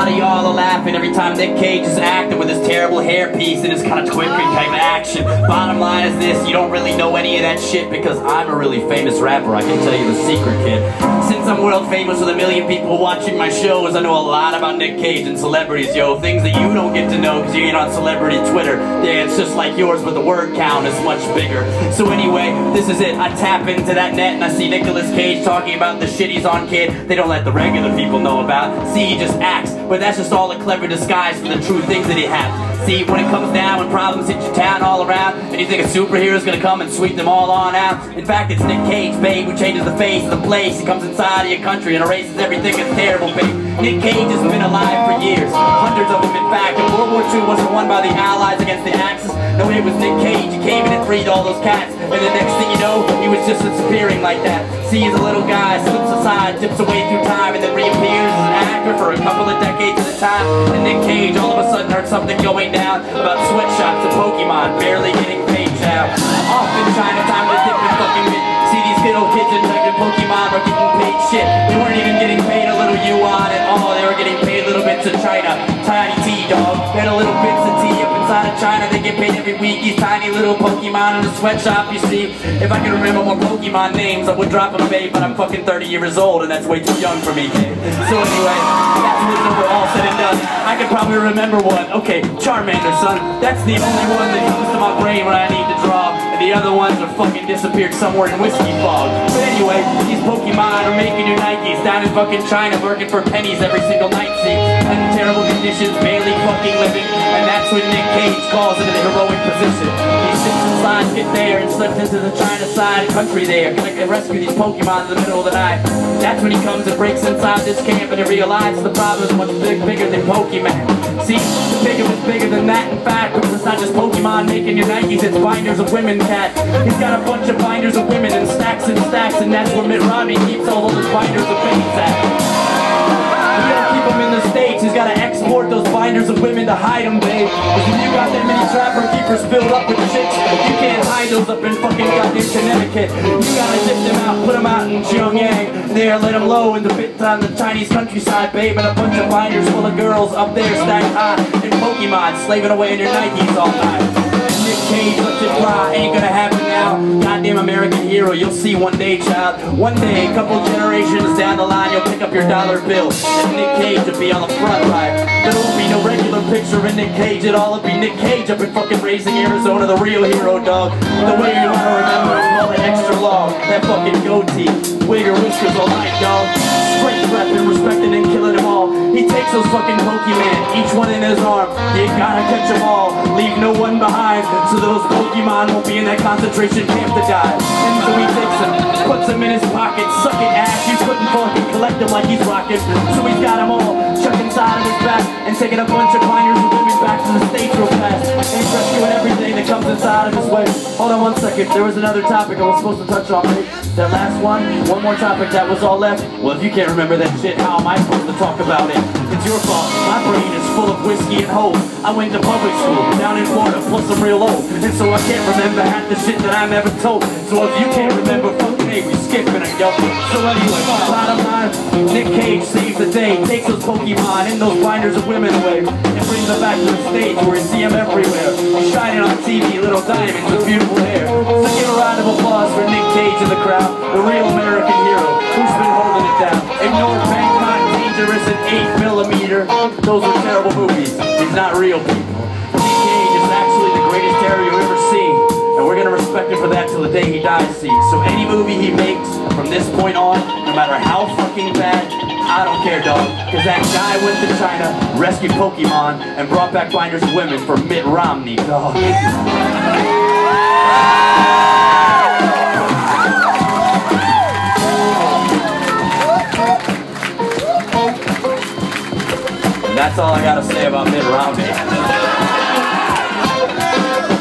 lot of y'all are laughing every time Nick Cage is acting with his terrible hairpiece and his kind of twinkling type of action. Bottom line is this, you don't really know any of that shit because I'm a really famous rapper, I can tell you the secret, kid. Since I'm world famous with 1 million people watching my shows, I know a lot about Nick Cage and celebrities, yo. Things that you don't get to know because you ain't on celebrity Twitter. Yeah, it's just like yours, but the word count is much bigger. So anyway, this is it. I tap into that net and I see Nicolas Cage talking about the shit he's on, kid. They don't let the regular people know about. See, he just acts, but that's just all a clever disguise for the true things that he has. See, when it comes down, when problems hit your town all around, and you think a superhero's gonna come and sweep them all on out. In fact, it's Nick Cage, babe, who changes the face of the place. He comes inside of your country and erases everything that's terrible, babe. Nick Cage has been alive for years, hundreds of them in fact. And World War II wasn't won by the Allies against the Axis. No, it was Nick Cage. He came in and freed all those cats, and the next thing you know, he was just disappearing like that. See, he's a little guy, slips aside, dips away through time, and then reappears as an actor for a couple of decades at a time. And Nick Cage all of a sudden heard something going down about sweatshops and Pokemon barely getting paid out. Off in Chinatown with different fucking men. See these little kids infected Pokemon were getting paid shit. They weren't even getting paid a little yuan at all. They were getting paid little bits of China. Tiny tea, dog. They had a little bits of tea up inside of China. They get paid every week. These tiny little Pokemon in a sweatshop, you see. If I could remember more Pokemon names, I would drop them, babe, but I'm fucking 30 years old, and that's way too young for me, kid. So anyway, that's when it's over all said and done. I could probably remember one. Okay, Charmander, son. That's the only one that comes to my brain when I need to draw. And the other ones are fucking disappeared somewhere in whiskey fog. But anyway, these Pokemon are making new Nikes down in fucking China, working for pennies every single night, see? And in terrible conditions, barely fucking living. And that's when Nick Cage calls into the heroic position. He sits inside, get there, and slips into the China side country there, gonna rescue these Pokemon in the middle of the night. That's when he comes and breaks inside this camp, and he realizes the problem is much bigger than Pokemon. See, the bigger was bigger than that, in fact, because it's not just Pokemon making your Nikes, it's binders of women, cat. He's got a bunch of binders of women and stacks, and that's where Mitt Romney keeps all those binders of babes at. He don't keep them in the States, he's gotta export those binders of women to hide them, babe. Because when you got that many trapper keepers filled up with chicks, you can't hide those up in fucking goddamn Connecticut. You gotta dip them out, put them out in Pyongyang, there, let them low in the bit on the Chinese countryside, babe. And a bunch of binders full of girls up there stacked high, and Pokemon slaving away in your Nikes all night. Nick Cage lets it fly, ain't gonna happen now. Goddamn American hero, you'll see one day, child. One day, a couple generations down the line, you'll pick up your dollar bill, and Nick Cage will be on the front line. There won't be no regular picture of Nick Cage at all. It'll be Nick Cage up in fucking Raising Arizona, the real hero, dog. The way you wanna remember is all the extra long, that fucking goatee, wig or whiskers all night, dog. Straight repping, respecting and killing them all. He takes those fucking Pokemon, each one in his arm. You gotta catch them all, leave no one behind, so those Pokemon won't be in that concentration camp to die. And so he takes them, puts them in his pocket, sucking ass. You couldn't fucking collect them like he's rocking. So he's got them all chucked inside of his back and taking a bunch of binders of women back to the States real fast. And he's rescuing everything that comes inside of his way. Hold on 1 second, there was another topic I was supposed to touch on, right? That last one more topic that was all left. Well, if you can't remember that shit, how am I supposed to talk about it? It's your fault, my brain is full of whiskey and hope. I went to public school down in Florida, plus I'm real old, and so I can't remember half the shit that I'm ever told. So if you can't remember, fucking hey, we skipping it, yo. So anyway, bottom line, Nick Cage saves the day, takes those Pokemon and those binders of women away, and brings them back to the stage where we see them everywhere, shining on TV, little diamonds with beautiful hair. So give a round of applause for Nick Cage in the crowd, the real American hero, who's been holding it down. Ignore Bangkok, Dangerous, and 8mm. Those were terrible movies. He's not real, people. Nick Cage is actually the greatest terror you've ever seen, and we're gonna respect him for that till the day he dies, see. So any movie he makes from this point on, no matter how fucking bad, I don't care, dog. Cause that guy went to China, rescued Pokemon, and brought back binders of women for Mitt Romney, dog. That's all I gotta say about Mitt Romney.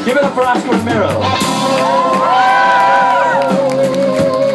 Give it up for Oscar Romero.